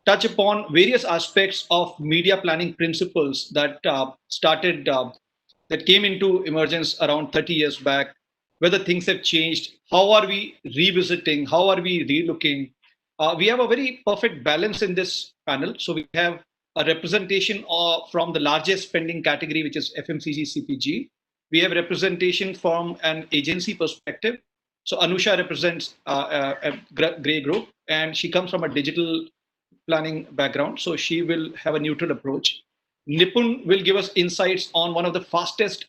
touch upon various aspects of media planning principles that that came into emergence around 30 years back, whether things have changed, how are we revisiting, how are we relooking. We have a very perfect balance in this panel. So we have a representation from the largest spending category, which is FMCG CPG. We have representation from an agency perspective. So Anusha represents a Grey Group, and she comes from a digital planning background, so she will have a neutral approach. Nipun will give us insights on one of the fastest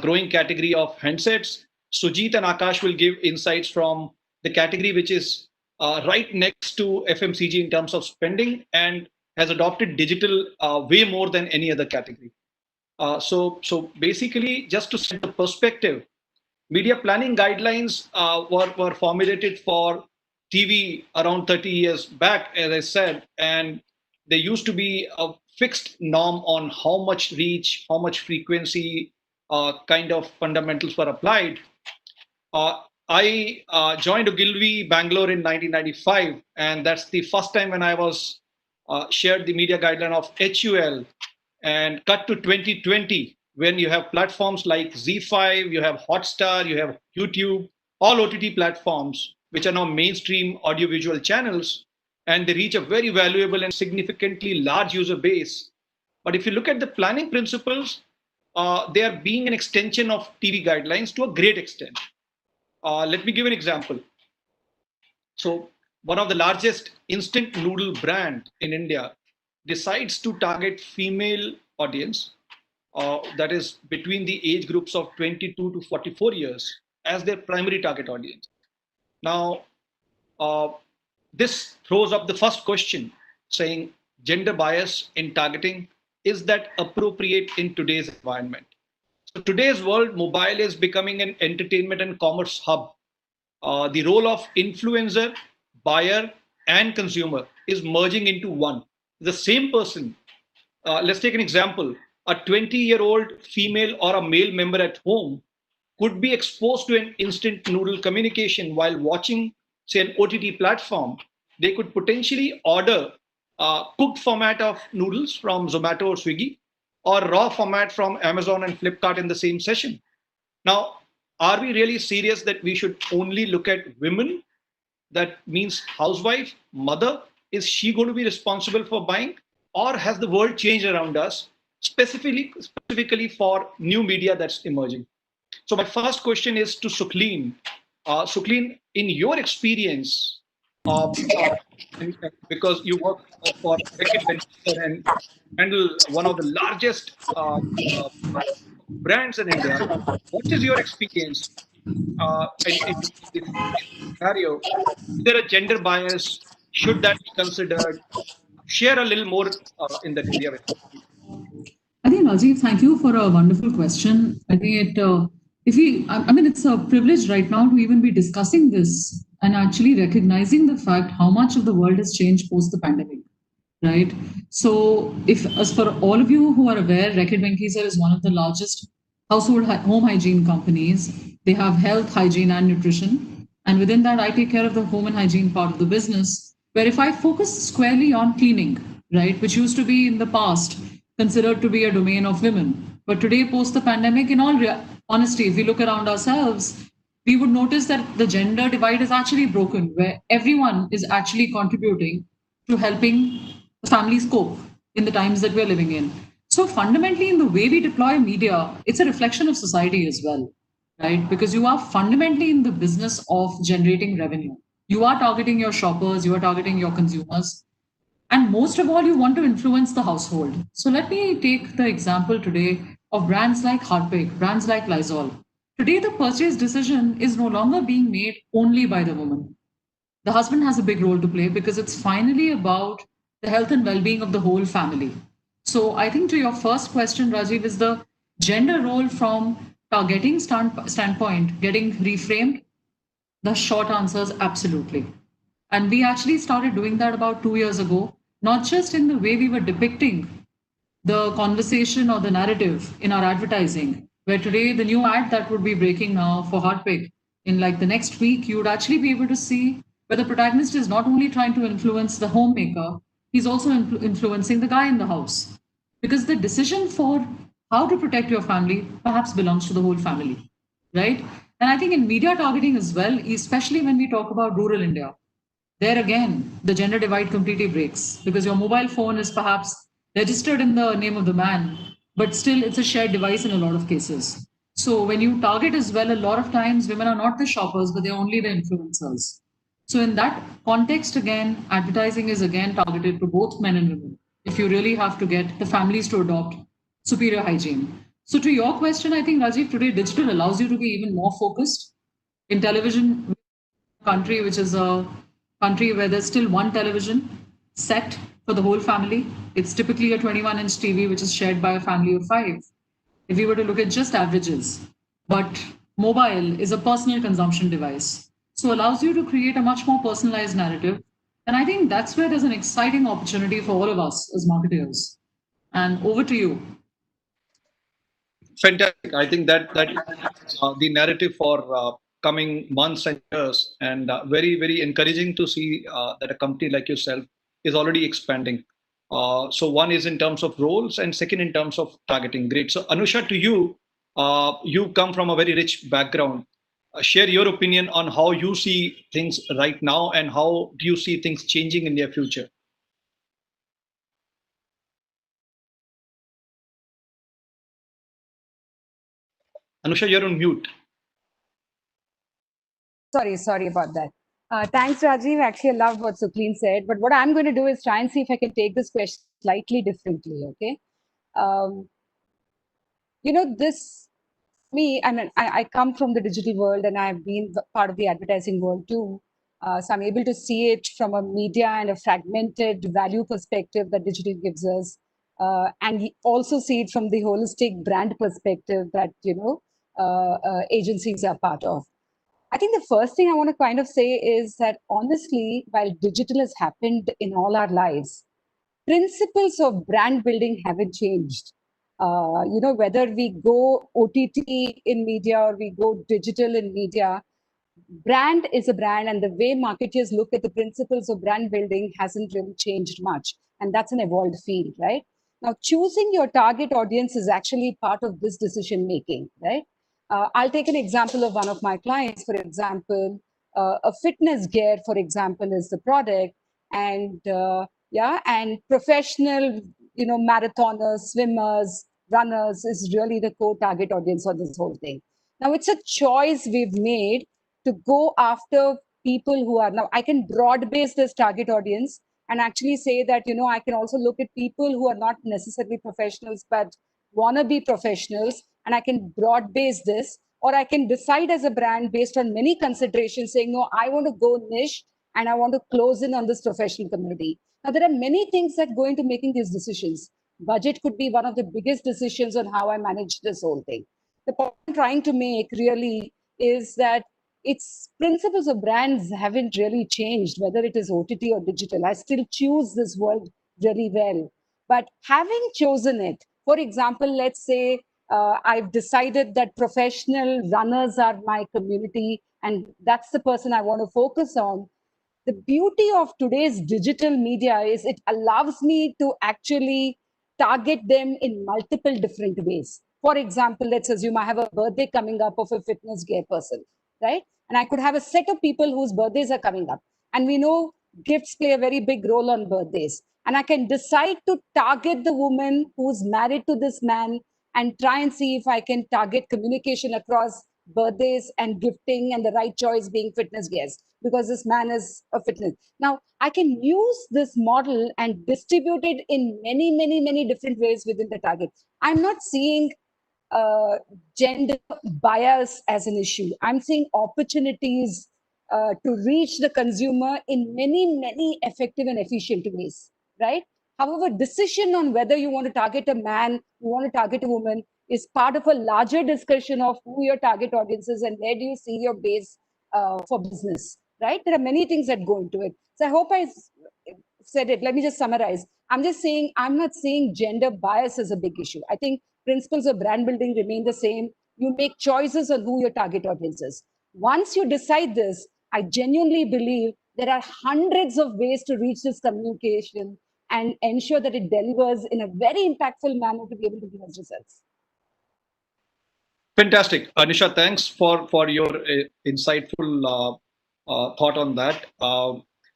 growing category of handsets. Sujit and Akash will give insights from the category which is right next to FMCG in terms of spending and has adopted digital way more than any other category. So basically, just to set the perspective, media planning guidelines were formulated for TV around 30 years back, as I said, and there used to be a fixed norm on how much reach, how much frequency kind of fundamentals were applied. I joined Ogilvy Bangalore in 1995, and that's the first time when I was shared the media guideline of HUL. And cut to 2020, when you have platforms like Z5, you have Hotstar, you have YouTube, all OTT platforms, which are now mainstream audiovisual channels, and they reach a very valuable and significantly large user base. But if you look at the planning principles, they are being an extension of TV guidelines to a great extent. Let me give an example. So one of the largest instant noodle brand in India decides to target female audience, that is between the age groups of 22 to 44 years, as their primary target audience. Now, this throws up the first question, saying gender bias in targeting, is that appropriate in today's environment? So today's world, mobile is becoming an entertainment and commerce hub. The role of influencer, buyer, and consumer is merging into one. The same person, let's take an example, a 20-year-old female or a male member at home could be exposed to an instant noodle communication while watching, say, an OTT platform. They could potentially order cooked format of noodles from Zomato or Swiggy, or raw format from Amazon and Flipkart in the same session. Now, are we really serious that we should only look at women? That means housewife, mother. Is she going to be responsible for buying? Or has the world changed around us, specifically for new media that's emerging? So my first question is to Suklin. Suklin, in your experience, because you work for Beckett Venture and handle one of the largest brands in India, what is your experience in this scenario? Is there a gender bias? Should that be considered? Share a little more in that area with us. I think, Rajiv, thank you for a wonderful question. I think I mean, it's a privilege right now to even be discussing this and actually recognizing the fact how much of the world has changed post the pandemic, right? So, if as for all of you who are aware, Reckitt Benckiser is one of the largest home hygiene companies. They have health, hygiene, and nutrition, and within that, I take care of the home and hygiene part of the business. Where if I focus squarely on cleaning, right, which used to be in the past considered to be a domain of women, but today, post the pandemic, in all honesty, if we look around ourselves, we would notice that the gender divide is actually broken, where everyone is actually contributing to helping the families cope in the times that we're living in. So fundamentally, in the way we deploy media, it's a reflection of society as well, right? Because you are fundamentally in the business of generating revenue. You are targeting your shoppers, you are targeting your consumers, and most of all, you want to influence the household. So let me take the example today of brands like Harpic, brands like Lysol. Today, the purchase decision is no longer being made only by the woman. The husband has a big role to play because it's finally about the health and well-being of the whole family. So I think to your first question, Rajiv, is the gender role from targeting standpoint getting reframed? The short answer is absolutely. And we actually started doing that about 2 years ago, not just in the way we were depicting the conversation or the narrative in our advertising, where today the new ad that would be breaking now for Harpic in like the next week, you would actually be able to see where the protagonist is not only trying to influence the homemaker, he's also influencing the guy in the house. Because the decision for how to protect your family perhaps belongs to the whole family, right? And I think in media targeting as well, especially when we talk about rural India, there again, the gender divide completely breaks because your mobile phone is perhaps registered in the name of the man, but still it's a shared device in a lot of cases. So when you target as well, a lot of times women are not the shoppers, but they're only the influencers. So in that context, again, advertising is again targeted to both men and women. If you really have to get the families to adopt superior hygiene. So to your question, I think Rajiv, today digital allows you to be even more focused. In television, country which is a country where there's still one television set for the whole family. It's typically a 21-inch TV which is shared by a family of five. If we were to look at just averages, but mobile is a personal consumption device. So allows you to create a much more personalized narrative. And I think that's where there's an exciting opportunity for all of us as marketers. And over to you. Fantastic. I think that the narrative for coming months and years, and very encouraging to see that a company like yourself is already expanding. So one is in terms of roles, and second in terms of targeting. Great. So Anusha, to you, you come from a very rich background. Share your opinion on how you see things right now, and how do you see things changing in their future. Anusha, you're on mute. Sorry about that. Thanks, Rajiv. Actually, I loved what Suklin said. But what I'm going to do is try and see if I can take this question slightly differently. Okay. Um, this me, I mean, I come from the digital world and I've been part of the advertising world too. So I'm able to see it from a media and a fragmented value perspective that digital gives us. And also see it from the holistic brand perspective that, agencies are part of. I think the first thing I want to kind of say is that honestly, while digital has happened in all our lives, principles of brand building haven't changed. Whether we go OTT in media or we go digital in media, brand is a brand, and the way marketers look at the principles of brand building hasn't really changed much. And that's an evolved field, right? Now, choosing your target audience is actually part of this decision making, right? I'll take an example of one of my clients. For example, a fitness gear, for example, is the product, and and professional, marathoners, swimmers, runners is really the core target audience for this whole thing. Now, it's a choice we've made to go after people who are now. I can broad base this target audience and actually say that, I can also look at people who are not necessarily professionals but want to be professionals, and I can broad base this, or I can decide as a brand based on many considerations saying, no, I want to go niche and I want to close in on this professional community. Now, there are many things that go into making these decisions. Budget could be one of the biggest decisions on how I manage this whole thing. The point I'm trying to make really is that its principles of brands haven't really changed, whether it is OTT or digital. I still choose this word really well. But having chosen it, for example, let's say I've decided that professional runners are my community, and that's the person I want to focus on. The beauty of today's digital media is it allows me to actually target them in multiple different ways. For example, let's assume I have a birthday coming up of a fitness gear person, right? And I could have a set of people whose birthdays are coming up. And we know gifts play a very big role on birthdays. And I can decide to target the woman who's married to this man and try and see if I can target communication across birthdays and gifting, and the right choice being fitness gears because this man is a fitness. Now, I can use this model and distribute it in many different ways within the target. I'm not seeing uh, gender bias as an issue. I'm seeing opportunities to reach the consumer in many effective and efficient ways, right? However, decision on whether you want to target a man, you want to target a woman, is part of a larger discussion of who your target audience is and where do you see your base for business, right? There are many things that go into it. So I hope I said it. Let me just summarize. I'm just saying I'm not seeing gender bias as a big issue. I think principles of brand building remain the same. You make choices on who your target audience is. Once you decide this, I genuinely believe there are hundreds of ways to reach this communication, and ensure that it delivers in a very impactful manner to be able to give us results. Fantastic. Anisha, thanks for your insightful thought on that.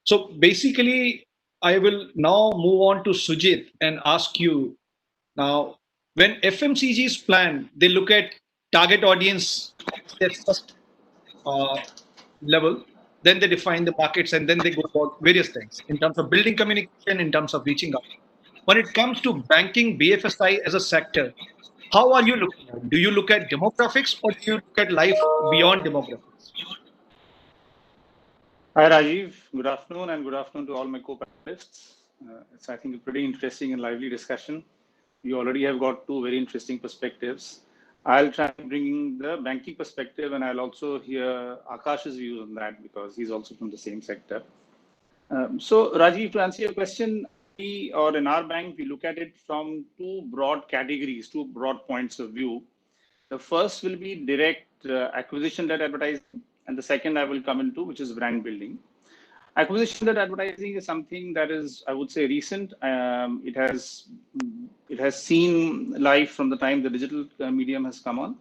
So basically, I will now move on to Sujit and ask you now, when FMCGs plan, they look at target audience, their first uh, level, then they define the markets, and then they go about various things in terms of building communication, in terms of reaching out. When it comes to banking BFSI as a sector, how are you looking at it? Do you look at demographics or do you look at life beyond demographics? Hi, Rajiv. Good afternoon, and good afternoon to all my co-panelists. It's, I think, a pretty interesting and lively discussion. You already have got two very interesting perspectives. I'll try and bring in the banking perspective, and I'll also hear Akash's views on that because he's also from the same sector. So, Rajiv, to answer your question, or in our bank, we look at it from two broad categories, two broad points of view. The first will be direct acquisition-led advertising, and the second I will come into, which is brand building. Acquisition-led advertising is something that is, I would say, recent. It has seen life from the time the digital medium has come on.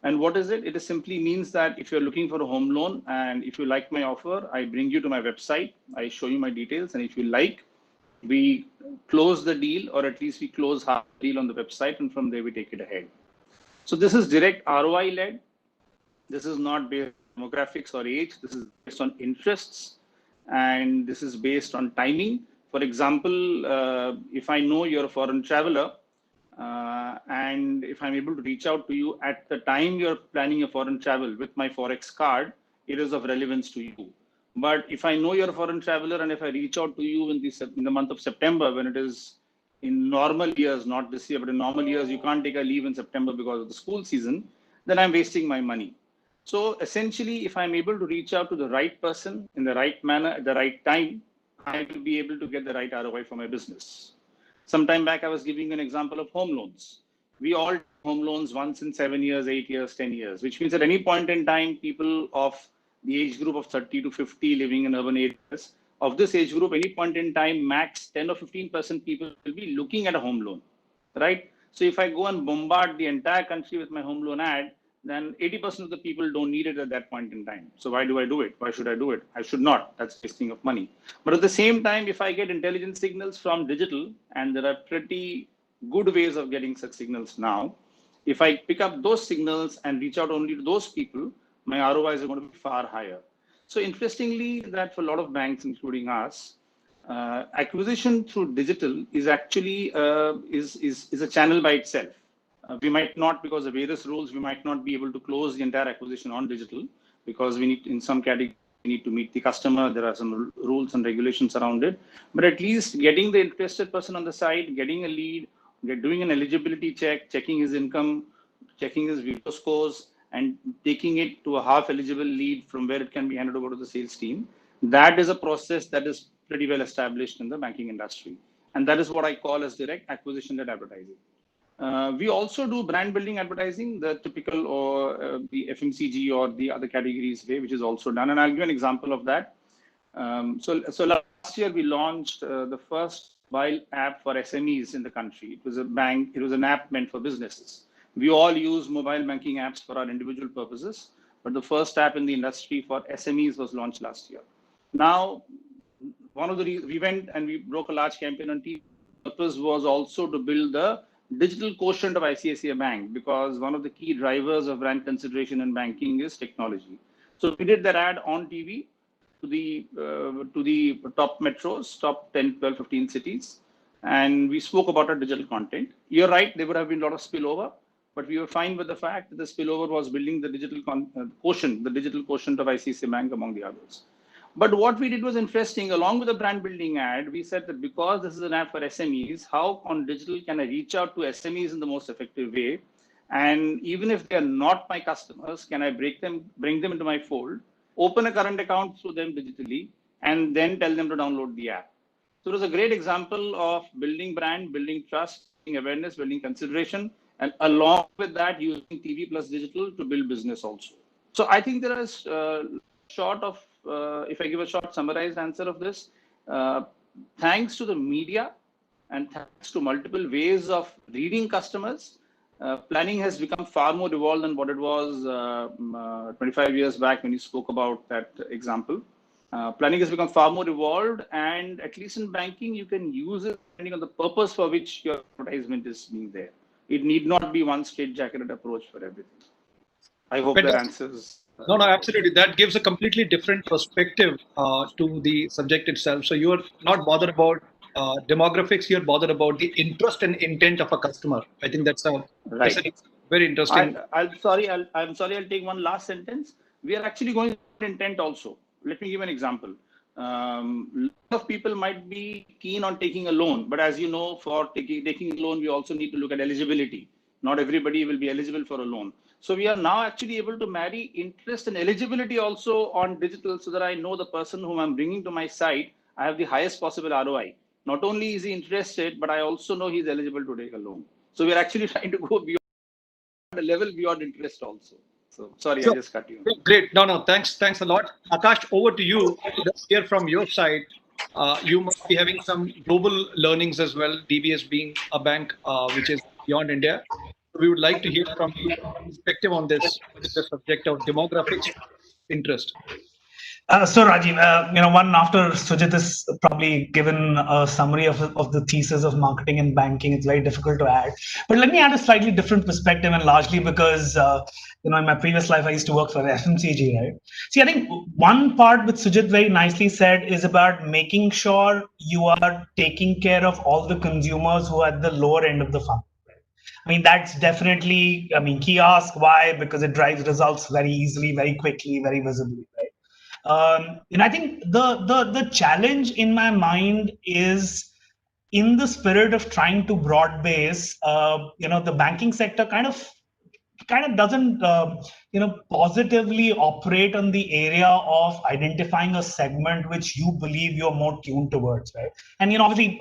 And what is it? It simply means that if you're looking for a home loan and if you like my offer, I bring you to my website, I show you my details, and if you like, we close the deal, or at least we close half the deal on the website, and from there we take it ahead. So this is direct ROI led. This is not based on demographics or age. This is based on interests, and this is based on timing. For example, if I know you're a foreign traveler, and if I'm able to reach out to you at the time you're planning a foreign travel with my Forex card, it is of relevance to you. But if I know you're a foreign traveler and if I reach out to you in the month of September, when it is in normal years, not this year, but in normal years, you can't take a leave in September because of the school season, then I'm wasting my money. So essentially, if I'm able to reach out to the right person in the right manner at the right time, I will be able to get the right ROI for my business. Some time back, I was giving an example of home loans. We all do home loans once in 7 years, 8 years, 10 years, which means at any point in time, people of the age group of 30 to 50 living in urban areas, of this age group, any point in time, max 10 or 15% people will be looking at a home loan, right? So if I go and bombard the entire country with my home loan ad, then 80% of the people don't need it at that point in time. So why do I do it? Why should I do it? I should not. That's wasting of money. But at the same time, if I get intelligent signals from digital, and there are pretty good ways of getting such signals now, if I pick up those signals and reach out only to those people, my ROIs are going to be far higher. So interestingly, that for a lot of banks, including us, acquisition through digital is actually is a channel by itself. We might not, because of various rules, we might not be able to close the entire acquisition on digital because we need, in some categories, we need to meet the customer. There are some rules and regulations around it. But at least getting the interested person on the side, getting a lead, doing an eligibility check, checking his income, checking his video scores, and taking it to a half eligible lead from where it can be handed over to the sales team. That is a process that is pretty well established in the banking industry. And that is what I call as direct acquisition-led advertising. We also do brand building advertising, the typical or the FMCG or the other categories way, which is also done. And I'll give an example of that. So last year we launched the first mobile app for SMEs in the country. It was an app meant for businesses. We all use mobile banking apps for our individual purposes, but the first app in the industry for SMEs was launched last year. Now, one of the reasons we went and we broke a large campaign on TV. The purpose was also to build the digital quotient of ICICI Bank, because one of the key drivers of brand consideration in banking is technology. So we did that ad on TV to the top metros, top 10, 12, 15 cities, and we spoke about our digital content. You're right, there would have been a lot of spillover, but we were fine with the fact that the spillover was building the digital quotient, the digital quotient of ICICI Bank among the others. But what we did was interesting. Along with the brand building ad, we said that because this is an app for SMEs, how on digital can I reach out to SMEs in the most effective way? And even if they're not my customers, can I bring them into my fold, open a current account through them digitally, and then tell them to download the app? So it was a great example of building brand, building trust, building awareness, building consideration, and along with that, using TV plus digital to build business also. So I think there is if I give a short summarized answer of this, thanks to the media, and thanks to multiple ways of reading customers, planning has become far more evolved than what it was 25 years back when you spoke about that example. Planning has become far more evolved, and at least in banking, you can use it depending on the purpose for which your advertisement is being there. It need not be one straightjacketed approach for everything. I hope that answers. No, absolutely. That gives a completely different perspective to the subject itself. So you're not bothered about demographics. You're bothered about the interest and intent of a customer. I think that's a Right. very interesting. I'm sorry. I'll take one last sentence. We are actually going to intent also. Let me give an example. Lot of people might be keen on taking a loan, but as you know, for taking a loan, we also need to look at eligibility. Not everybody will be eligible for a loan. So we are now actually able to marry interest and eligibility also on digital, so that I know the person whom I'm bringing to my site, I have the highest possible ROI. Not only is he interested, but I also know he's eligible to take a loan. So we're actually trying to go beyond a level beyond interest also. So sorry, I just cut you. Great. No, thanks a lot. Akash, over to you. Let's hear from your side. You must be having some global learnings as well, DBS being a bank which is beyond India. We would like to hear from you perspective on this subject of demographics interest. So Rajiv, one after Sujit has probably given a summary of the thesis of marketing and banking, it's very difficult to add. But let me add a slightly different perspective, and largely because in my previous life I used to work for FMCG, right? See, I think one part which Sujit very nicely said is about making sure you are taking care of all the consumers who are at the lower end of the funnel. I mean, that's definitely, kiosk, why? Because it drives results very easily, very quickly, very visibly, right? And I think the challenge in my mind is, in the spirit of trying to broad base, the banking sector kind of doesn't positively operate on the area of identifying a segment which you believe you're more tuned towards, right? And obviously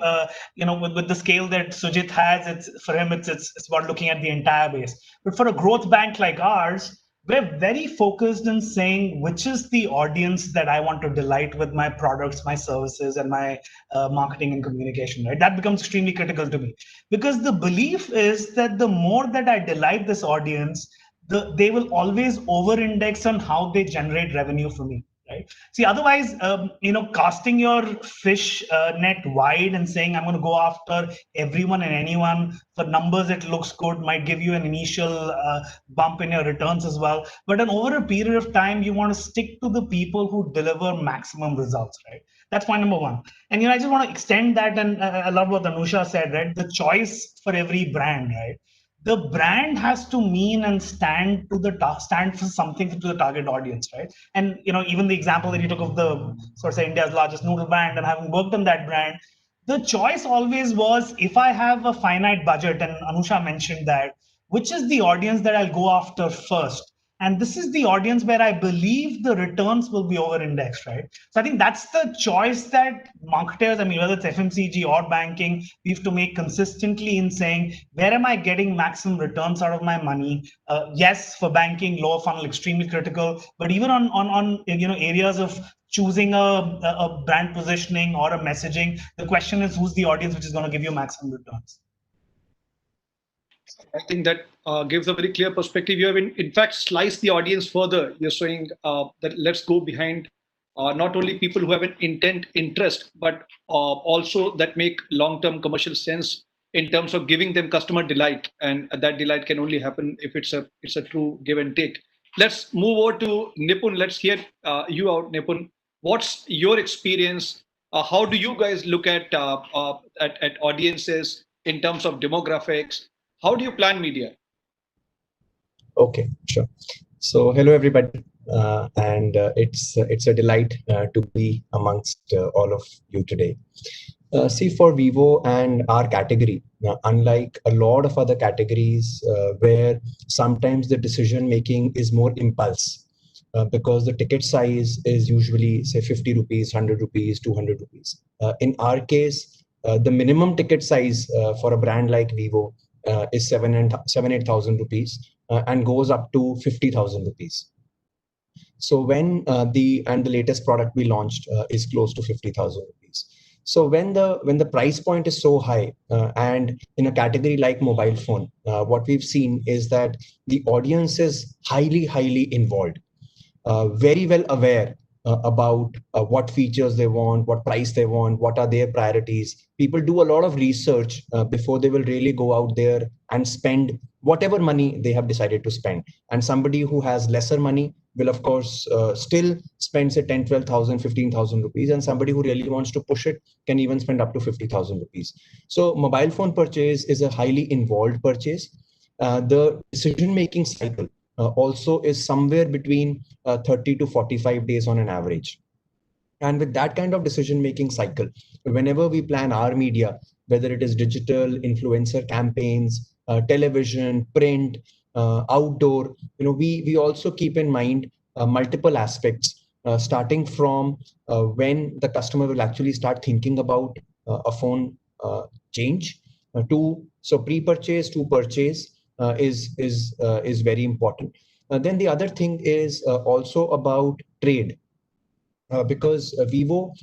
with the scale that Sujit has, it's about looking at the entire base. But for a growth bank like ours, we're very focused in saying which is the audience that I want to delight with my products, my services, and my marketing and communication, right? That becomes extremely critical to me, because the belief is that the more that I delight this audience, they will always over-index on how they generate revenue for me, right? See, otherwise, casting your fish net wide and saying, I'm going to go after everyone and anyone for numbers, it looks good, might give you an initial bump in your returns as well. But then over a period of time, you want to stick to the people who deliver maximum results, right? That's point number one. And I just want to extend that, and I love what Anusha said, right? The choice for every brand, right? The brand has to mean and stand for something to the target audience, right? And even the example that you took of the India's largest noodle brand, and having worked on that brand, the choice always was, if I have a finite budget, and Anusha mentioned that, which is the audience that I'll go after first? And this is the audience where I believe the returns will be over-indexed, right? So I think that's the choice that marketers, whether it's FMCG or banking, we have to make consistently in saying, where am I getting maximum returns out of my money? Yes, for banking, lower funnel, extremely critical. But even on areas of choosing a brand positioning or a messaging, the question is, who's the audience which is going to give you maximum returns? I think that gives a very clear perspective. You have in fact sliced the audience further. You're saying that let's go behind not only people who have an interest, but also that make long-term commercial sense in terms of giving them customer delight, and that delight can only happen if it's a true give and take. Let's move over to Nipun. Let's hear you out, Nipun. What's your experience? How do you guys look at audiences in terms of demographics? How do you plan media? Okay, sure. So hello everybody, and it's a delight to be amongst all of you today. See, for Vivo and our category, unlike a lot of other categories where sometimes the decision making is more impulse, because the ticket size is usually say 50 rupees, 100 rupees, 200 rupees. In our case, the minimum ticket size for a brand like Vivo is 8,000 rupees and goes up to 50,000 rupees. So when the latest product we launched is close to 50,000 rupees. So when the price point is so high, and in a category like mobile phone, what we've seen is that the audience is highly involved, very well aware about what features they want, what price they want, what are their priorities. People do a lot of research before they will really go out there and spend whatever money they have decided to spend. And somebody who has lesser money will, of course, still spend, say, 10, 12,000, 15,000 rupees. And somebody who really wants to push it can even spend up to 50,000 rupees. So mobile phone purchase is a highly involved purchase. The decision-making cycle also is somewhere between 30 to 45 days on an average. And with that kind of decision-making cycle, whenever we plan our media, whether it is digital, influencer campaigns, television, print, outdoor, we also keep in mind multiple aspects, starting from when the customer will actually start thinking about a phone change, so pre-purchase to purchase is very important. Then the other thing is also about trade, because Vivo,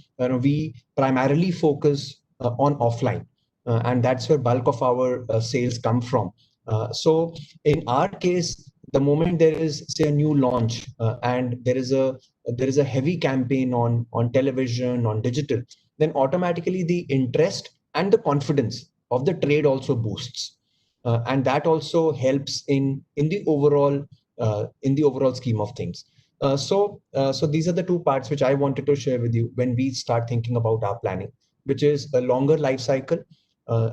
we primarily focus on offline, and that's where bulk of our sales come from. So in our case, the moment there is, say, a new launch, and there is a heavy campaign on television, on digital, then automatically the interest and the confidence of the trade also boosts, and that also helps in the overall scheme of things. So these are the two parts which I wanted to share with you when we start thinking about our planning, which is a longer life cycle,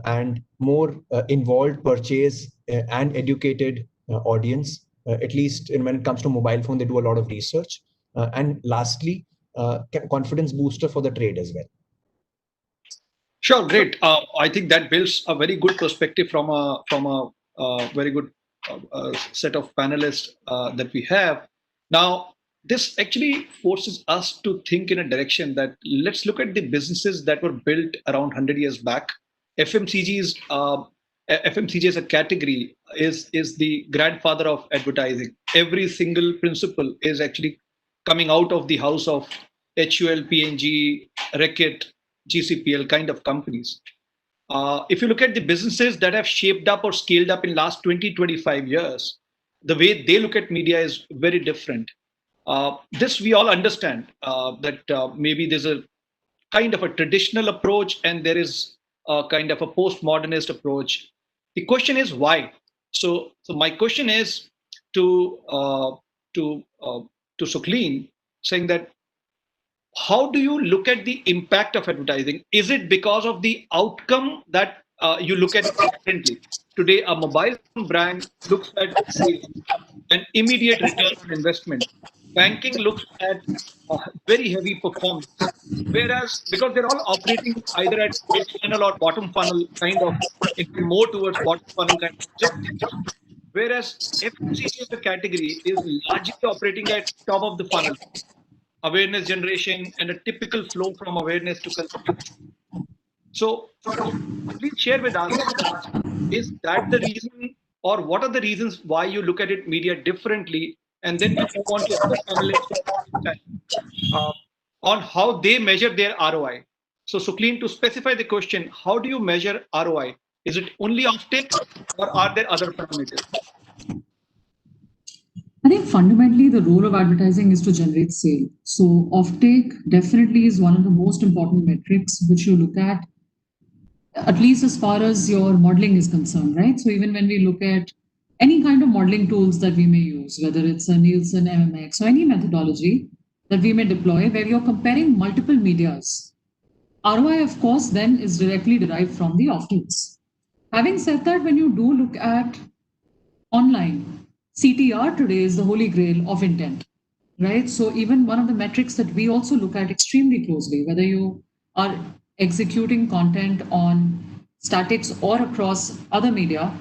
and more involved purchase, and educated audience. At least when it comes to mobile phone, they do a lot of research. And lastly, confidence booster for the trade as well. Sure, great. I think that builds a very good perspective from a very good set of panelists that we have. Now, this actually forces us to think in a direction that let's look at the businesses that were built around 100 years back. FMCGs, FMCG as a category is the grandfather of advertising. Every single principle is actually coming out of the house of HUL, PNG, Reckitt, GCPL kind of companies. If you look at the businesses that have shaped up or scaled up in last 20, 25 years, the way they look at media is very different. This we all understand, that maybe there's a kind of a traditional approach and there is a kind of a postmodernist approach. The question is why. So my question is to to Sucleen, saying that how do you look at the impact of advertising? Is it because of the outcome that you look at it differently? Today, a mobile brand looks at sales, an immediate return on investment. Banking looks at very heavy performance. Whereas, because they're all operating either at mid funnel or bottom funnel kind of, more towards bottom funnel kind of objectives. Whereas FMCG as a category is largely operating at top of the funnel, awareness generation, and a typical flow from awareness to consumption. So please share with us, is that the reason, or what are the reasons why you look at it media differently? And then we move on to other panelists on how they measure their ROI. So Sucleen, to specify the question, how do you measure ROI? Is it only offtake, or are there other parameters? I think fundamentally the role of advertising is to generate sale. So offtake definitely is one of the most important metrics which you look at least as far as your modeling is concerned, right? So even when we look at any kind of modeling tools that we may use, whether it's a Nielsen, MMX, or any methodology that we may deploy where you're comparing multiple medias, ROI, of course, then is directly derived from the offtakes. Having said that, when you do look at online, CTR today is the holy grail of intent, right? So even one of the metrics that we also look at extremely closely, whether you are executing content on statics or across other media,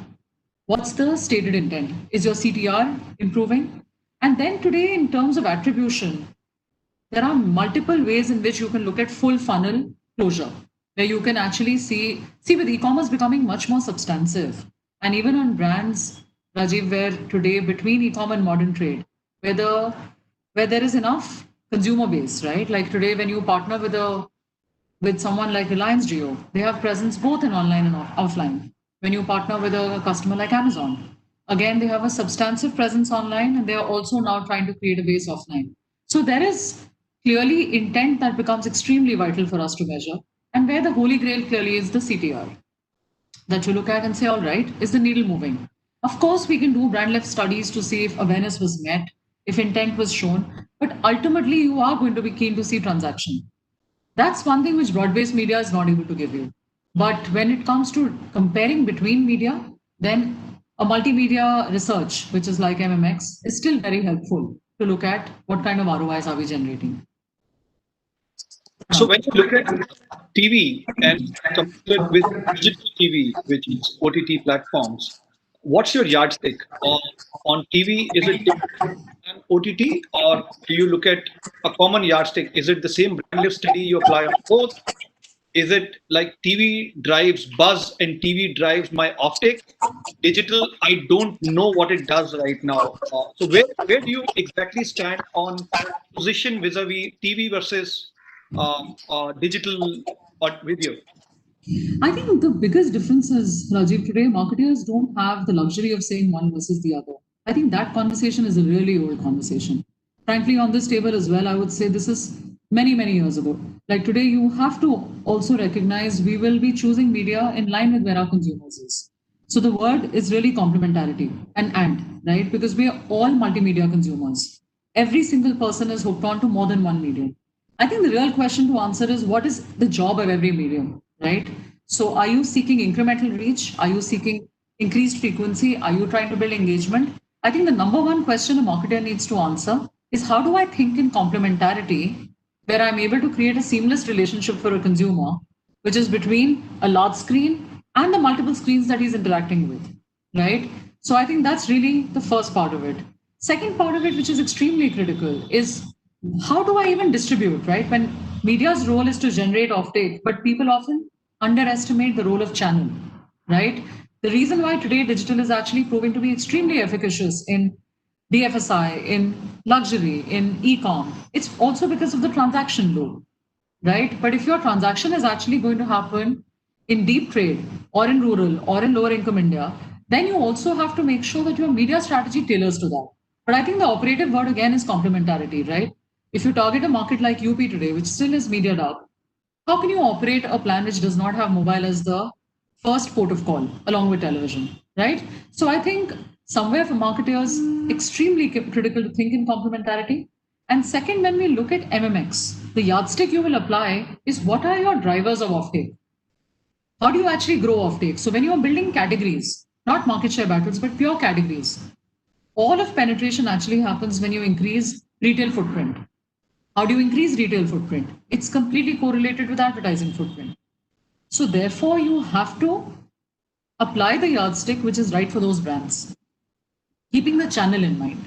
what's the stated intent? Is your CTR improving? And then today, in terms of attribution, there are multiple ways in which you can look at full funnel closure, where you can actually see with e-commerce becoming much more substantive. And even on brands, Rajiv, where today between e-com and modern trade, where there is enough consumer base, right? Like today, when you partner with a With someone like Reliance Jio, they have presence both in online and offline. When you partner with a customer like Amazon, again, they have a substantive presence online and they are also now trying to create a base offline. So there is clearly intent that becomes extremely vital for us to measure. And where the holy grail clearly is the CTR that you look at and say, all right, is the needle moving? Of course, we can do brand left studies to see if awareness was met, if intent was shown, but ultimately, you are going to be keen to see transaction. That's one thing which broad-based media is not able to give you. But when it comes to comparing between media, then a multimedia research, which is like MMX, is still very helpful to look at what kind of ROIs are we generating. So when you look at TV and compare it with digital TV, which is OTT platforms, what's your yardstick? On TV, is it different than OTT, or do you look at a common yardstick? Is it the same brand lift study you apply on both? Is it like TV drives buzz and TV drives my offtake? Digital, I don't know what it does right now. So where do you exactly stand on position vis-a-vis TV versus digital or video? I think the biggest difference is, Rajiv, today marketers don't have the luxury of saying one versus the other. I think that conversation is a really old conversation. Frankly, on this table as well, I would say this is many, many years ago. Like today, you have to also recognize we will be choosing media in line with where our consumers is. So the word is really complementarity and, right? Because we are all multimedia consumers. Every single person is hooked on to more than one medium. I think the real question to answer is what is the job of every medium, right? So, are you seeking incremental reach? Are you seeking increased frequency? Are you trying to build engagement? I think the number one question a marketer needs to answer is how do I think in complementarity where I'm able to create a seamless relationship for a consumer, which is between a large screen and the multiple screens that he's interacting with, right? So, I think that's really the first part of it. Second part of it, which is extremely critical, is how do I even distribute, right? When media's role is to generate offtake, but people often underestimate the role of channel, right? The reason why today digital is actually proving to be extremely efficacious in DFSI, in luxury, in e-com, it's also because of the transaction loop, right? But if your transaction is actually going to happen in deep trade or in rural or in lower income India, then you also have to make sure that your media strategy tailors to that. But I think the operative word again is complementarity, right? If you target a market like UP today, which still is media dark, how can you operate a plan which does not have mobile as the first port of call along with television, right? So I think somewhere for marketers, extremely critical to think in complementarity. And second, when we look at MMX, the yardstick you will apply is what are your drivers of offtake? How do you actually grow offtake? So when you are building categories, not market share battles, but pure categories, all of penetration actually happens when you increase retail footprint. How do you increase retail footprint? It's completely correlated with advertising footprint. So therefore, you have to apply the yardstick which is right for those brands, keeping the channel in mind.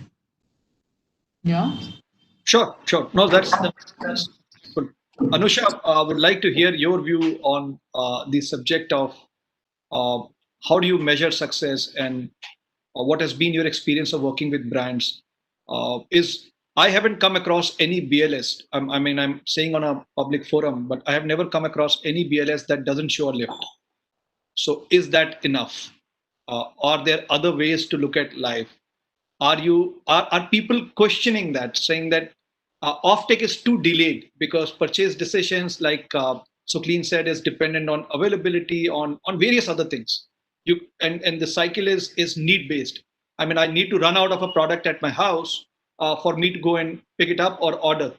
Yeah. Sure, sure. No, that's good. Anusha, I would like to hear your view on the subject of uh, how do you measure success and what has been your experience of working with brands. Is I haven't come across any BLS. I mean, I'm saying on a public forum, but I have never come across any BLS that doesn't show a lift. So, is that enough? Are there other ways to look at life? Are people questioning that, saying that offtake is too delayed because purchase decisions, like Sucleen said, is dependent on availability, on various other things. And the cycle is need based. I mean, I need to run out of a product at my house for me to go and pick it up or order.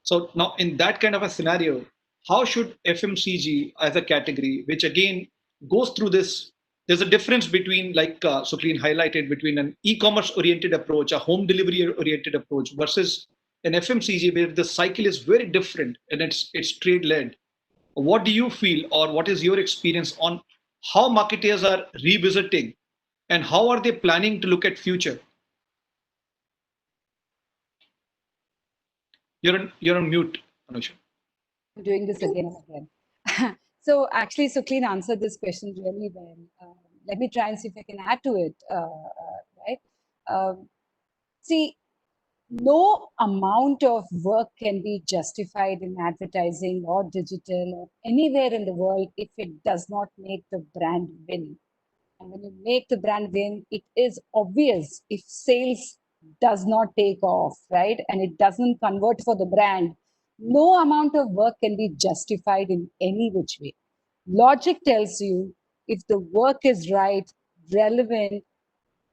So now, in that kind of a scenario, how should FMCG as a category, which again goes through this, there's a difference between, like Sucleen highlighted, between an e-commerce oriented approach, a home delivery oriented approach, versus an FMCG where the cycle is very different and it's trade led. What do you feel, or what is your experience on how marketers are revisiting and how are they planning to look at future? You're on mute, Anusha. I'm doing this again and again. So actually, Sucleen answered this question really well. Let me try and see if I can add to it. Right? See, no amount of work can be justified in advertising or digital or anywhere in the world if it does not make the brand win. And when you make the brand win, it is obvious if sales does not take off, right? And it doesn't convert for the brand, no amount of work can be justified in any which way. Logic tells you if the work is right, relevant,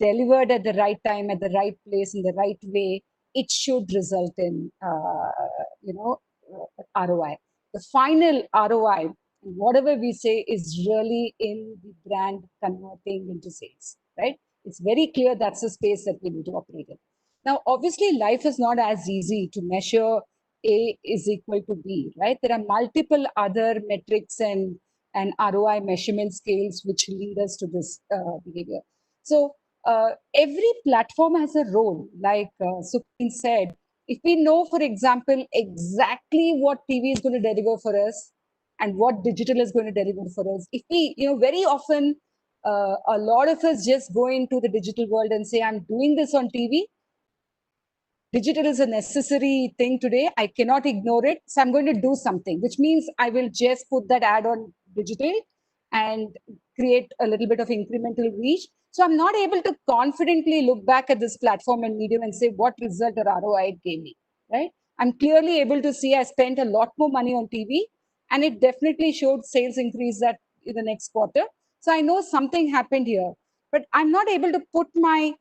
delivered at the right time, at the right place, in the right way, it should result in, ROI. The final ROI, whatever we say, is really in the brand converting into sales, right? It's very clear that's the space that we need to operate in. Now, obviously, life is not as easy to measure A is equal to B, right? There are multiple other metrics and ROI measurement scales which lead us to this behavior. So every platform has a role, like Sukheen said. If we know, for example, exactly what TV is going to deliver for us and what digital is going to deliver for us, if we, very often a lot of us just go into the digital world and say, I'm doing this on TV. Digital is a necessary thing today. I cannot ignore it. So I'm going to do something, which means I will just put that ad on digital and create a little bit of incremental reach. So I'm not able to confidently look back at this platform and medium and say what result or ROI it gave me, right? I'm clearly able to see I spent a lot more money on TV and it definitely showed sales increase that in the next quarter. So I know something happened here, but I'm not able to put my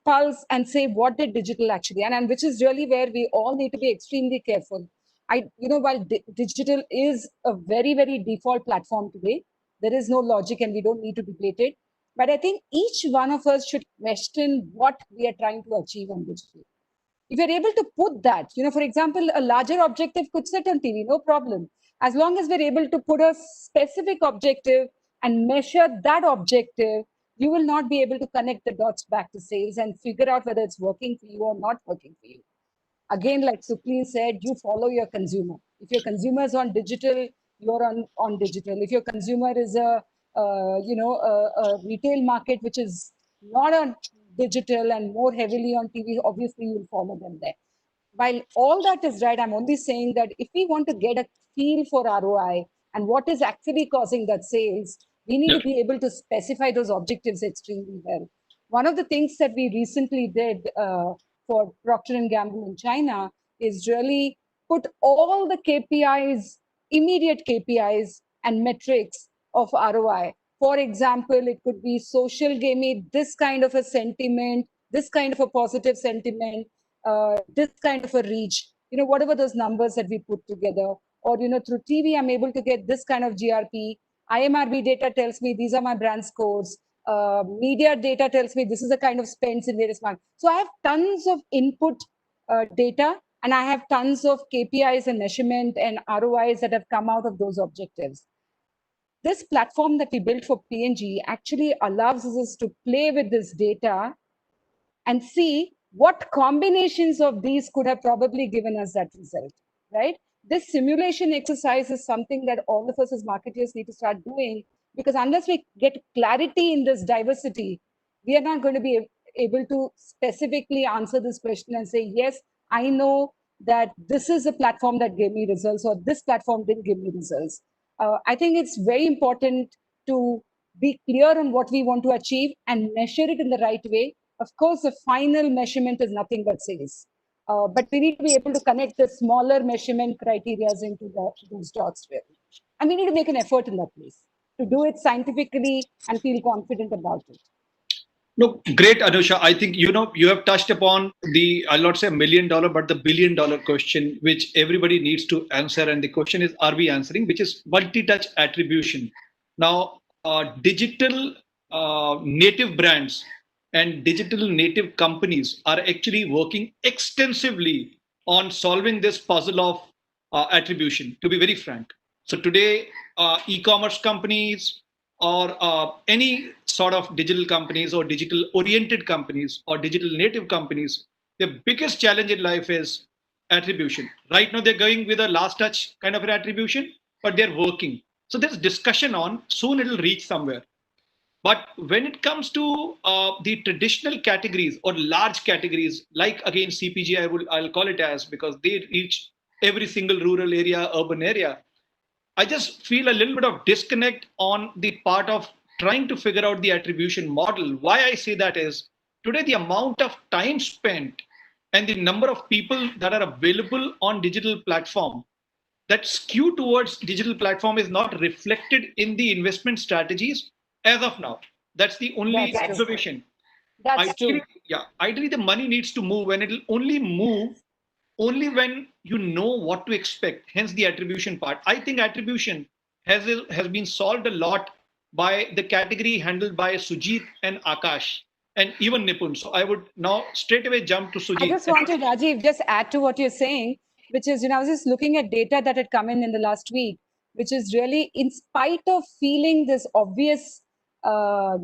pulse and say what did digital actually, and which is really where we all need to be extremely careful. While digital is a very, very default platform today, there is no logic and we don't need to debate it. But I think each one of us should question what we are trying to achieve on digital. If you're able to put that, for example, a larger objective could sit on TV, no problem. As long as we're able to put a specific objective and measure that objective, you will not be able to connect the dots back to sales and figure out whether it's working for you or not working for you. Again, like Sukhleen said, you follow your consumer. If your consumer is on digital, you're on digital. If your consumer is a retail market which is not on digital and more heavily on TV, obviously you'll follow them there. While all that is right, I'm only saying that if we want to get a feel for ROI and what is actually causing that sales, we need to be able to specify those objectives extremely well. One of the things that we recently did for Procter & Gamble in China is really put all the KPIs, immediate KPIs and metrics of ROI. For example, it could be social gave me this kind of a sentiment, this kind of a positive sentiment, this kind of a reach, whatever those numbers that we put together, or, through TV, I'm able to get this kind of GRP. IMRB data tells me these are my brand scores. Media data tells me this is the kind of spends in various markets. So I have tons of input data and I have tons of KPIs and measurement and ROIs that have come out of those objectives. This platform that we built for P&G actually allows us to play with this data and see what combinations of these could have probably given us that result, right? This simulation exercise is something that all of us as marketers need to start doing, because unless we get clarity in this diversity, we are not going to be able to specifically answer this question and say, yes, I know that this is a platform that gave me results or this platform didn't give me results. I think it's very important to be clear on what we want to achieve and measure it in the right way. Of course, the final measurement is nothing but sales. But we need to be able to connect the smaller measurement criteria into those dots. Really. And we need to make an effort in that place to do it scientifically and feel confident about it. No, great, Anusha. I think, you have touched upon I'll not say $1 million, but the $1 billion question, which everybody needs to answer. And the question is, are we answering, which is multi-touch attribution. Now, digital native brands and digital native companies are actually working extensively on solving this puzzle of attribution, to be very frank. So today, e-commerce companies or any sort of digital companies or digital oriented companies or digital native companies, the biggest challenge in life is attribution. Right now, they're going with a last touch kind of an attribution, but they're working. So there's discussion on, soon it'll reach somewhere. But when it comes to the traditional categories or large categories, like again CPG, I'll call it as, because they reach every single rural area, urban area. I just feel a little bit of disconnect on the part of trying to figure out the attribution model. Why I say that is today the amount of time spent and the number of people that are available on digital platform, that skew towards digital platform is not reflected in the investment strategies as of now. That's the only That's true. observation. That's true. Ideally the money needs to move, and it'll only move only when you know what to expect. Hence the attribution part. I think attribution has been solved a lot by the category handled by Sujit and Akash and even Nipun. So I would now straight away jump to I Sujit. just want to, Rajiv, just add to what you're saying, which is, I was just looking at data that had come in the last week, which is really, in spite of feeling this obvious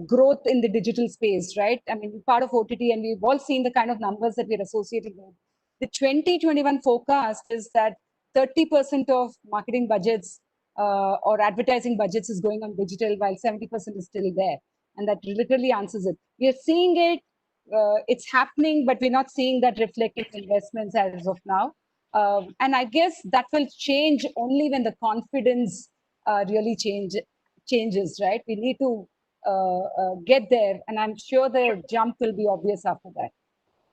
growth in the digital space, right? I mean, we're part of OTT and we've all seen the kind of numbers that we're associated with. The 2021 forecast is that 30% of marketing budgets or advertising budgets is going on digital, while 70% is still there. And that literally answers it. We are seeing it, it's happening, but we're not seeing that reflected in investments as of now. And I guess that will change only when the confidence really changes, right? We need to get there, and I'm sure the jump will be obvious after that.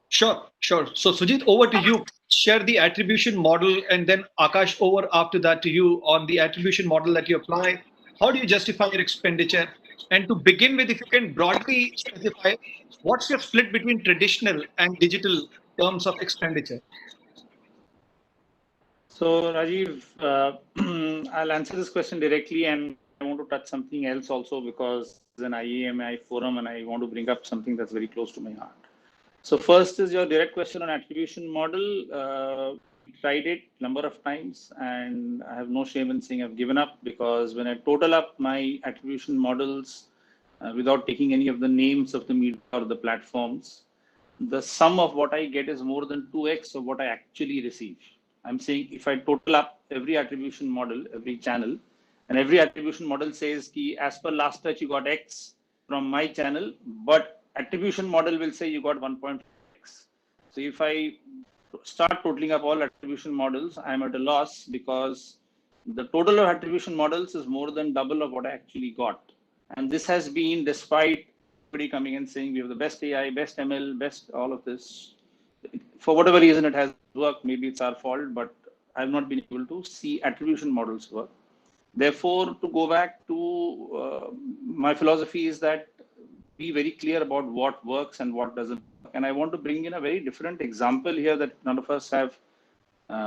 Sure, sure. So Sujit, over to you. Share the attribution model, and then Akash, over after that to you on the attribution model that you apply. How do you justify your expenditure? And to begin with, if you can broadly specify, what's your split between traditional and digital terms of expenditure? So Rajiv, I'll answer this question directly, and I want to touch something else also because it's an IAMI forum and I want to bring up something that's very close to my heart. So first is your direct question on attribution model. Tried it a number of times and I have no shame in saying I've given up, because when I total up my attribution models without taking any of the names of the media or the platforms, the sum of what I get is more than 2x of what I actually receive. I'm saying if I total up every attribution model, every channel, and every attribution model says ki as per last touch you got X from my channel, but attribution model will say you got 1.x. So if I start totaling up all attribution models, I'm at a loss because the total of attribution models is more than double of what I actually got. And this has been despite everybody coming and saying we have the best AI, best ML, best all of this. For whatever reason it has worked, maybe it's our fault, but I've not been able to see attribution models work. Therefore, to go back to my philosophy is that be very clear about what works and what doesn't work. And I want to bring in a very different example here that none of us have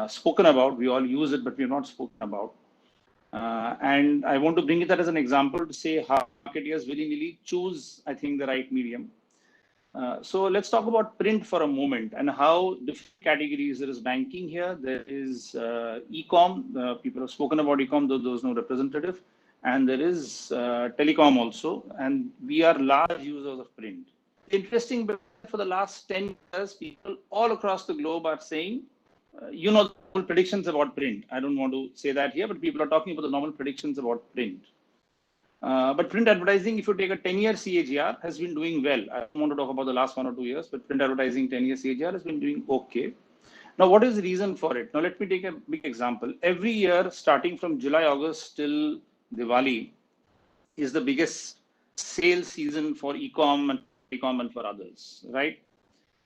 spoken about. We all use it, but we've not spoken about. And I want to bring it as an example to say how marketers willingly choose, I think, the right medium. So let's talk about print for a moment and how different categories. There is banking here, there is e-com. People have spoken about e-com, though there was no representative. And there is telecom also. And we are large users of print. Interesting, but for the last 10 years, people all across the globe are saying, normal predictions about print. I don't want to say that here, but people are talking about the normal predictions about print. But print advertising, if you take a 10-year CAGR, has been doing well. I don't want to talk about the last 1 or 2 years, but print advertising 10-year CAGR has been doing okay. Now, what is the reason for it? Now, let me take a big example. Every year, starting from July, August till Diwali, is the biggest sales season for e-com and for others, right?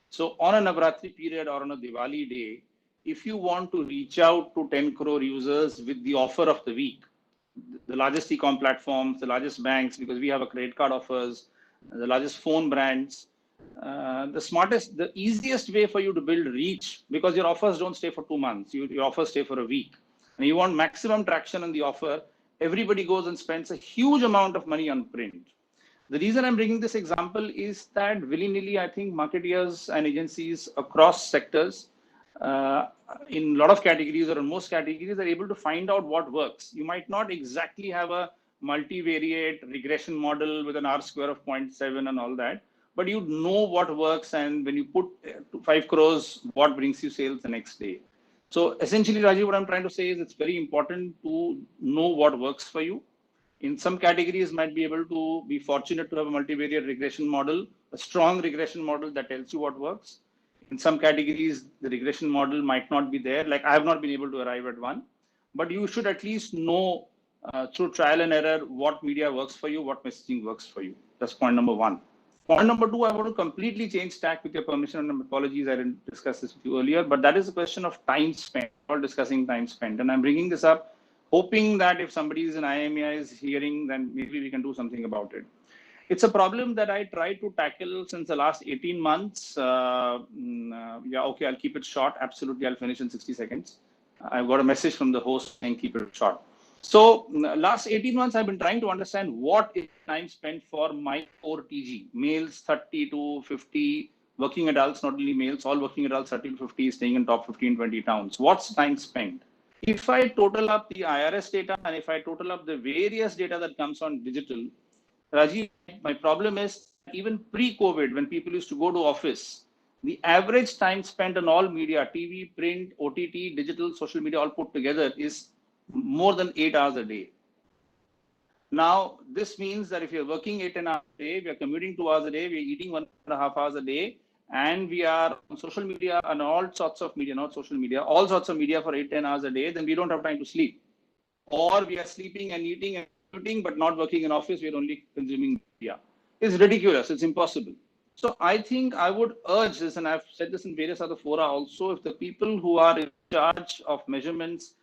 So on a Navratri period or on a Diwali day, if you want to reach out to 10 crore users with the offer of the week, the largest e-com platforms, the largest banks, because we have a credit card offers, the largest phone brands, the easiest way for you to build reach, because your offers don't stay for 2 months, your offers stay for a week. And you want maximum traction on the offer, everybody goes and spends a huge amount of money on print. The reason I'm bringing this example is that willy-nilly, I think marketeers and agencies across sectors, in a lot of categories or in most categories, are able to find out what works. You might not exactly have a multivariate regression model with an R-square of 0.7 and all that, but you know what works, and when you put 5 crores, what brings you sales the next day. So essentially, Rajiv, what I'm trying to say is it's very important to know what works for you. In some categories, might be able to be fortunate to have a multivariate regression model, a strong regression model that tells you what works. In some categories, the regression model might not be there. Like I have not been able to arrive at one, but you should at least know through trial and error what media works for you, what messaging works for you. That's point number one. Point number two, I want to completely change tack with your permission, and apologies, I didn't discuss this with you earlier, but that is a question of time spent. We're all discussing time spent, and I'm bringing this up hoping that if somebody is in IMEI is hearing, then maybe we can do something about it. It's a problem that I try to tackle since the last 18 months. Yeah, okay, I'll keep it short. Absolutely, I'll finish in 60 seconds. I've got a message from the host saying keep it short. So last 18 months, I've been trying to understand what is time spent for my core TG, males 30 to 50, working adults, not only males, all working adults 30 to 50, staying in top 15, 20 towns. What's time spent? If I total up the IRS data and if I total up the various data that comes on digital, Rajiv, my problem is even pre-COVID, when people used to go to office, the average time spent on all media, TV, print, OTT, digital, social media, all put together is more than 8 hours a day. Now, this means that if you're working 8 hours a day, we are commuting 2 hours a day, we are eating 1.5 hours a day, and we are on social media and all sorts of media, not social media, all sorts of media for 8-10 hours a day, then we don't have time to sleep. Or we are sleeping and eating and commuting, but not working in office, we are only consuming media. It's ridiculous, it's impossible. So I think I would urge this, and I've said this in various other fora also, if the people who are in charge of measurements,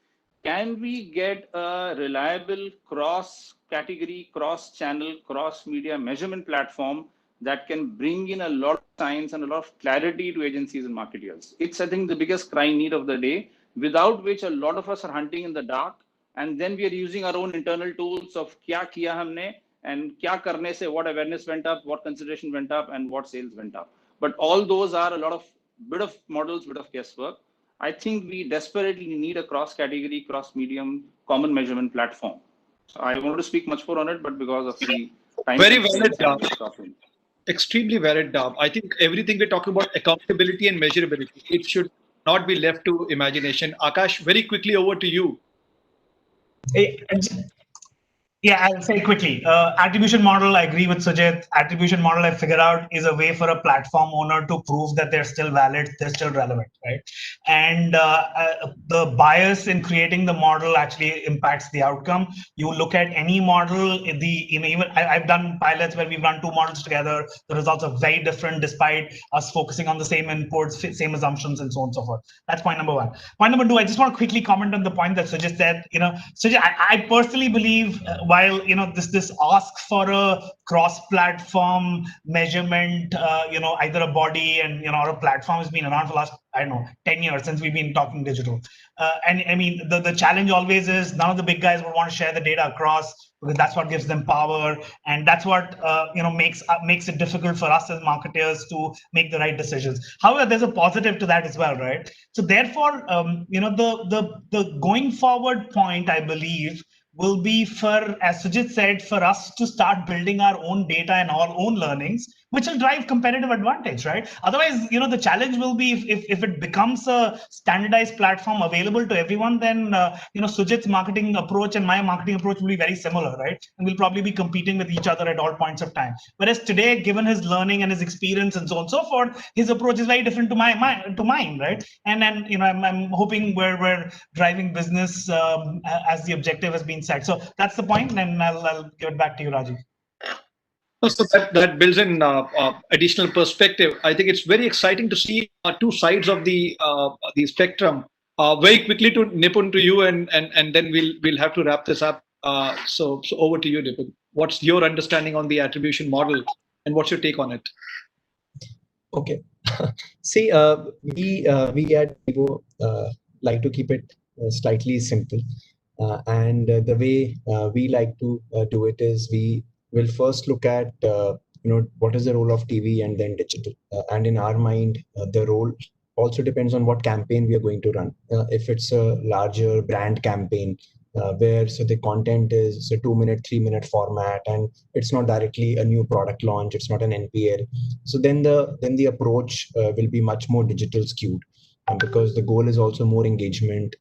can we get a reliable cross-category, cross-channel, cross-media measurement platform that can bring in a lot of science and a lot of clarity to agencies and marketeers? It's, I think, the biggest crying need of the day, without which a lot of us are hunting in the dark, and then we are using our own internal tools of kya kiya humne, and kya karne se what awareness went up, what consideration went up, and what sales went up. But all those are a lot of bit of models, bit of guesswork. I think we desperately need a cross-category, cross-medium, common measurement platform. So I wanted to speak much more on it, but because of the time, very valid, stopping. Extremely valid. I think everything we're talking about accountability and measurability, it should not be left to imagination. Akash, very quickly over to you. Yeah, I'll say quickly. Attribution model, I agree with Sujit. Attribution model, I figure out, is a way for a platform owner to prove that they're still valid, they're still relevant, right? And the bias in creating the model actually impacts the outcome. You look at any model, even I've done pilots where we've run two models together. The results are very different despite us focusing on the same inputs, same assumptions, and so on and so forth. That's point number one. Point number two, I just want to quickly comment on the point that Sujit said. Sujit, I personally believe, while this asks for a cross-platform measurement, either a body and or a platform has been around for the last, I don't know, 10 years since we've been talking digital. And I mean, the challenge always is none of the big guys would want to share the data across, because that's what gives them power, and that's what makes it difficult for us as marketers to make the right decisions. However, there's a positive to that as well, right? So therefore, the going forward point, I believe, will be for, as Sujit said, for us to start building our own data and our own learnings, which will drive competitive advantage, right? Otherwise, the challenge will be if it becomes a standardized platform available to everyone, then Sujit's marketing approach and my marketing approach will be very similar, right? And we'll probably be competing with each other at all points of time. Whereas today, given his learning and his experience and so on and so forth, his approach is very different to mine, right? And then I'm hoping we're driving business as the objective has been set. So that's the point, and I'll give it back to you, Rajiv. So that builds in additional perspective. I think it's very exciting to see two sides of the spectrum. Very quickly to Nipun, to you, and then we'll have to wrap this up. So over to you, Nipun. What's your understanding on the attribution model, and what's your take on it? Okay. See, we at Vivo like to keep it slightly simple, and the way we like to do it is we'll first look at what is the role of TV and then digital, and in our mind the role also depends on what campaign we are going to run. If it's a larger brand campaign where the content is a 2-minute, 3-minute format, and it's not directly a new product launch, it's not an NPL. So then the approach will be much more digital skewed, because the goal is also more engagement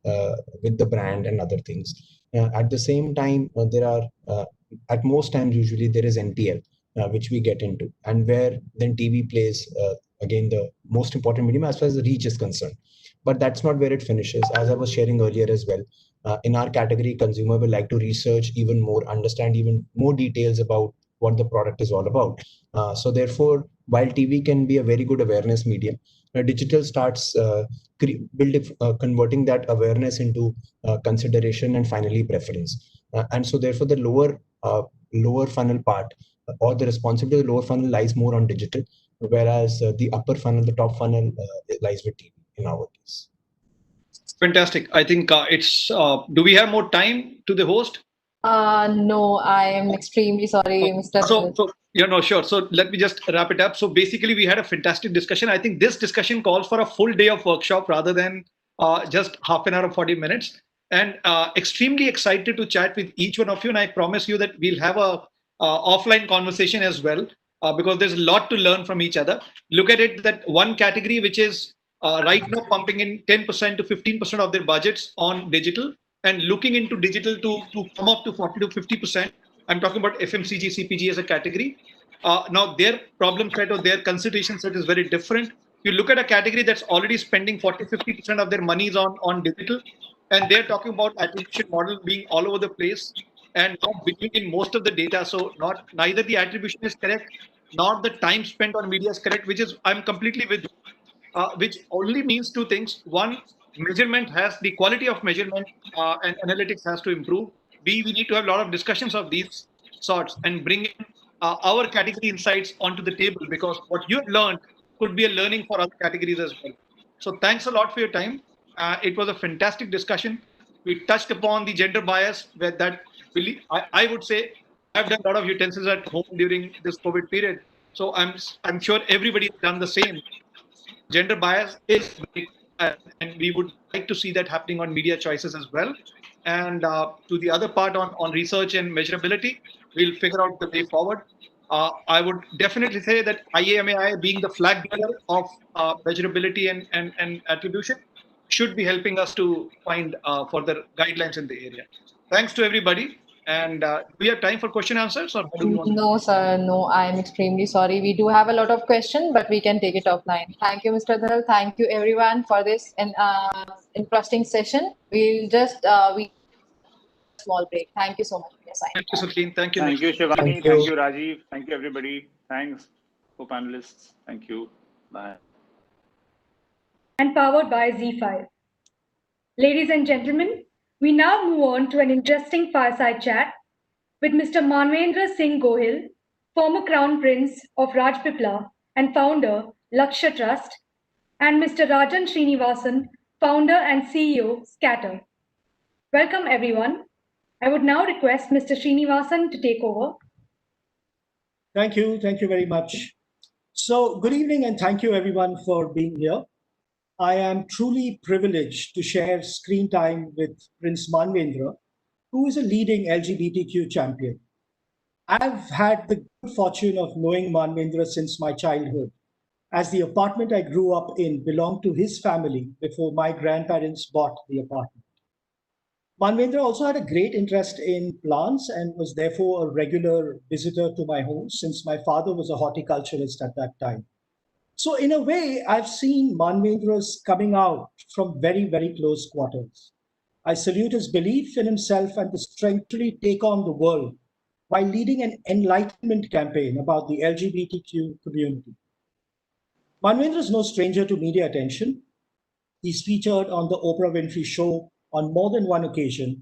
with the brand and other things. At the same time, there are at most times usually there is NPL, which we get into, and where then TV plays again the most important medium as far as the reach is concerned. But that's not where it finishes. As I was sharing earlier as well, in our category, consumer will like to research even more, understand even more details about what the product is all about. So therefore, while TV can be a very good awareness medium, digital starts converting that awareness into consideration and finally preference. And so therefore, the lower funnel part or the responsibility of the lower funnel lies more on digital, whereas the upper funnel, the top funnel lies with TV in our case. Fantastic. I think do we have more time to the host? No, I am extremely sorry, Mr. Sure. So let me just wrap it up. So basically, we had a fantastic discussion. I think this discussion calls for a full day of workshop rather than just half an hour or 40 minutes. And extremely excited to chat with each one of you. And I promise you that we'll have a offline conversation as well, because there's a lot to learn from each other. Look at it that one category which is right now pumping in 10% to 15% of their budgets on digital, and looking into digital to come up to 40 to 50%. I'm talking about FMCG, CPG as a category. Now their problem set or their consideration set is very different. You look at a category that's already spending 40, 50% of their monies on digital, and they're talking about attribution model being all over the place and now bringing in most of the data. So neither the attribution is correct, nor the time spent on media is correct, which is I'm completely with you. Which only means two things. One, measurement has the quality of measurement and analytics has to improve. B, we need to have a lot of discussions of these sorts and bring in our category insights onto the table, because what you have learned could be a learning for other categories as well. So thanks a lot for your time. It was a fantastic discussion. We touched upon the gender bias, where that really, I would say I've done a lot of utensils at home during this COVID period. So I'm sure everybody has done the same. Gender bias is big, and we would like to see that happening on media choices as well. And to the other part on research and measurability, we'll figure out the way forward. I would definitely say that IAMAI, being the flag bearer of measurability and attribution, should be helping us to find further guidelines in the area. Thanks to everybody. And do we have time for question answers, or do you want? No, sir. No, I'm extremely sorry. We do have a lot of questions, but we can take it offline. Thank you, Mr. Dhanal. Thank you, everyone, for this interesting session. We'll just small break. Thank you so much for your time. Thank you, Sachin. Thank you. Thank you, Shivani. Thank you, Rajiv. Thank you, everybody. Thanks, co-panelists. Thank you. Bye. And powered by Z5. Ladies and gentlemen, we now move on to an interesting fireside chat with Mr. Manvendra Singh Gohil, former Crown Prince of Rajpipla and founder, Lakshya Trust, and Mr. Rajan Srinivasan, founder and CEO, Scatter. Welcome, everyone. I would now request Mr. Srinivasan to take over. Thank you. Thank you very much. So good evening, and thank you, everyone, for being here. I am truly privileged to share screen time with Prince Manvendra, who is a leading LGBTQ champion. I've had the good fortune of knowing Manvendra since my childhood, as the apartment I grew up in belonged to his family before my grandparents bought the apartment. Manvendra also had a great interest in plants and was therefore a regular visitor to my home, since my father was a horticulturist at that time. So in a way, I've seen Manvendra's coming out from very, very close quarters. I salute his belief in himself and the strength to take on the world while leading an enlightenment campaign about the LGBTQ community. Manvendra is no stranger to media attention. He's featured on the Oprah Winfrey Show on more than one occasion,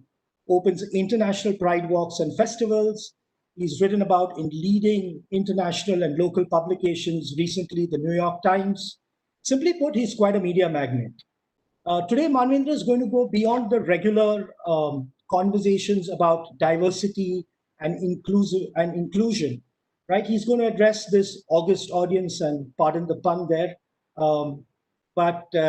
opens international pride walks and festivals. He's written about in leading international and local publications, recently the New York Times. Simply put, he's quite a media magnet. Today, Manvendra is going to go beyond the regular conversations about diversity and inclusion, right? He's going to address this august audience, and pardon the pun there, but